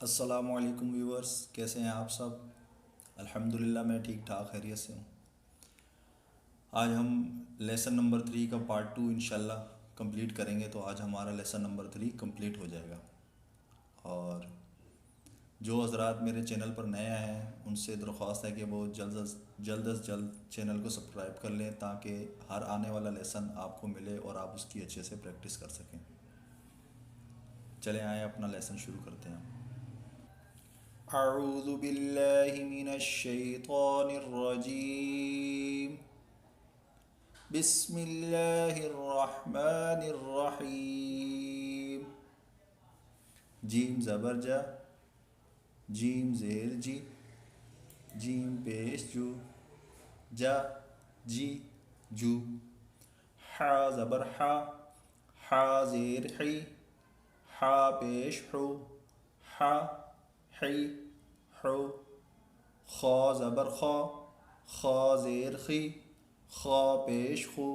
السلام علیکم ویورز، کیسے ہیں آپ سب؟ الحمدللہ میں ٹھیک ٹھاک خیریت سے ہوں۔ آج ہم لیسن نمبر 3 کا پارٹ 2 انشاءاللہ کمپلیٹ کریں گے، تو آج ہمارا لیسن نمبر 3 کمپلیٹ ہو جائے گا۔ اور جو حضرات میرے چینل پر نئے ہیں ان سے درخواست ہے کہ وہ جلد چینل کو سبسکرائب کر لیں تاکہ ہر آنے والا لیسن آپ کو ملے اور آپ اس کی اچھے سے پریکٹس کر سکیں۔ چلیں آئیں اپنا لیسن شروع کرتے ہیں۔ اعوذ باللہ من الشیطان الرجیم، بسم اللہ الرحمن الرحیم۔ جیم زبر جا، جیم زیر جی، جیم پیش جو، جا جی جو۔ حا زبر حا، حا زیر حی، حا پیش حو، حا حی حو۔ خا زبر خا، خا زیر خی، خا پیش خو،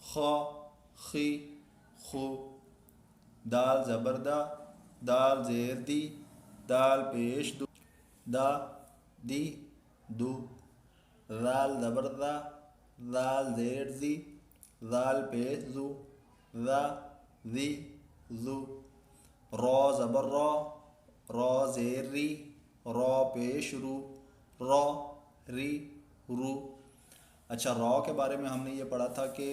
خا خی خو۔ دال زبر دا، دال زیر دی، دال پیش دو، دا دی دو۔ ذال زبر دا، ذال زیر دی، ذال پیش دو، ذا دی ذو۔ را زبر را، را زیر ری، را پیش رو، را ری رو۔ اچھا، را کے بارے میں ہم نے یہ پڑھا تھا کہ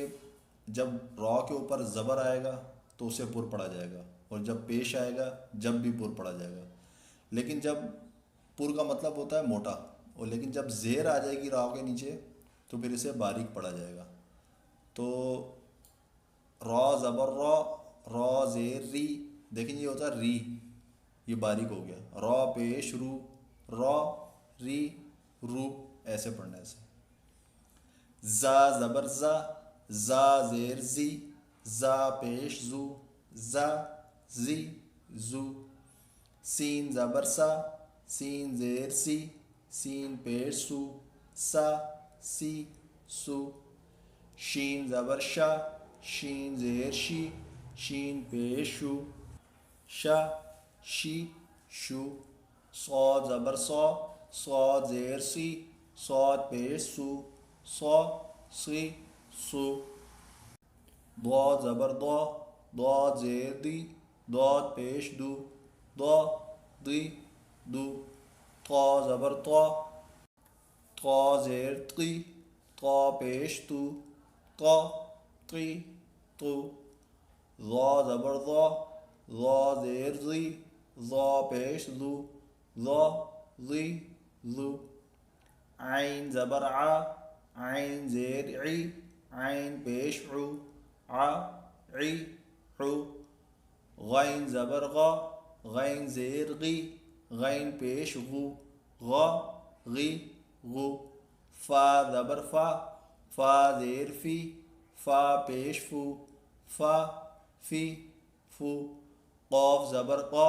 جب را کے اوپر زبر آئے گا تو اسے پر پڑھا جائے گا، اور جب پیش آئے گا جب بھی پر پڑھا جائے گا۔ لیکن جب پر کا مطلب ہوتا ہے موٹا، اور لیکن جب زیر آ جائے گی را کے نیچے تو پھر اسے باریک پڑھا جائے گا۔ تو را زبر را، را زیر ری، دیکھیں یہ ہوتا ہے ری، یہ باریک ہو گیا۔ را پیش رو، را ری رو، ایسے پڑھنا ہے اسے۔ زا زبر زا، زا زیر زی، زا پیش زو، زا زی زو۔ سین زبر سا، سین زیر سی، سین پیش سو، سا سی سو۔ شین زبر شا، شین زیر شی، شین پیش شو، شا شی شو۔ صاد زبر صا، صاد زیر سی، صاد پیش سو، صا سی سو۔ ضاد زبر ضا، ضاد زیر دی، ضاد پیش دو، ضا دی دو۔ طا زبر طا، طا زیر طی، طا پیش تو، طا طی تو۔ ضا زبر ضا، ضا زیر ضی، ضا پیش ذو، ضا ضی ذو۔ عین زبر ع، عین زیر عی، عین پیش عو، ع عی عو۔ غین زبر غا، غین زیر غی، غین پیش غو، غا غی غو۔ فا زبر فا، فا زیر فی، فا پیش فو، فا فی فو۔ قاف زبر قا،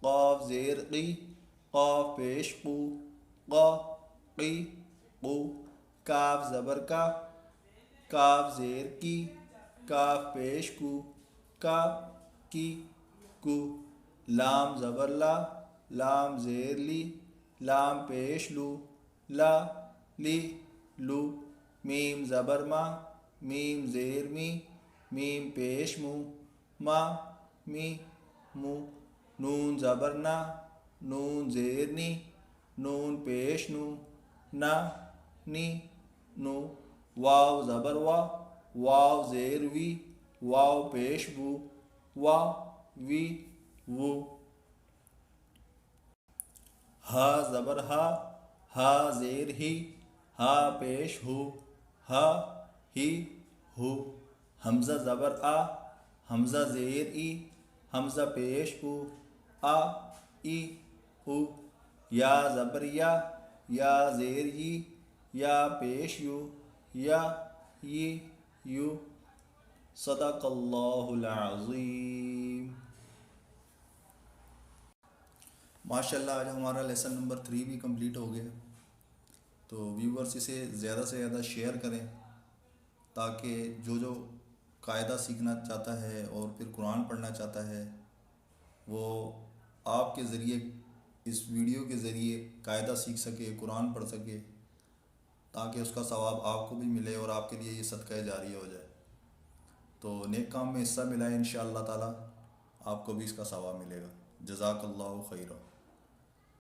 قاف زیر قی، قاف پیش قو، قا قی قو۔ کاف زبر کا، کاف زیر کی، کاف پیش کو، کا کی کو۔ لام زبر لا، لام زیر لی، لام پیش لو، لا لی لو۔ میم زبر ما، میم زیر می، میم پیش مو، ما می مو۔ نون زبر نا، نون زیر نی، نون پیش نو، نا نی نو۔ واو زبر وا، واو زیر وی، واو پیش وو، وا وی وو۔ ہا زبر ہا، ہا زیر ہی، ہا پیش ہو، ہا ہی ہو۔ حمزہ زبر آ، حمزہ زیر ای، حمزہ پیش او، آ ای او۔ یا زبر یا، یا زیر ی، یا پیش یو، یا ی یو۔ صدق اللہ العظیم۔ ماشاءاللہ آج ہمارا لیسن نمبر 3 بھی کمپلیٹ ہو گیا، تو ویورز اسے زیادہ سے زیادہ شیئر کریں تاکہ جو قاعدہ سیکھنا چاہتا ہے اور پھر قرآن پڑھنا چاہتا ہے وہ آپ کے ذریعے اس ویڈیو کے ذریعے قاعدہ سیکھ سکے، قرآن پڑھ سکے، تاکہ اس کا ثواب آپ کو بھی ملے اور آپ کے لیے یہ صدقہ جاریہ ہو جائے۔ تو نیک کام میں حصہ ملا ہے انشاءاللہ تعالی، آپ کو بھی اس کا ثواب ملے گا۔ جزاک اللہ خیرہ۔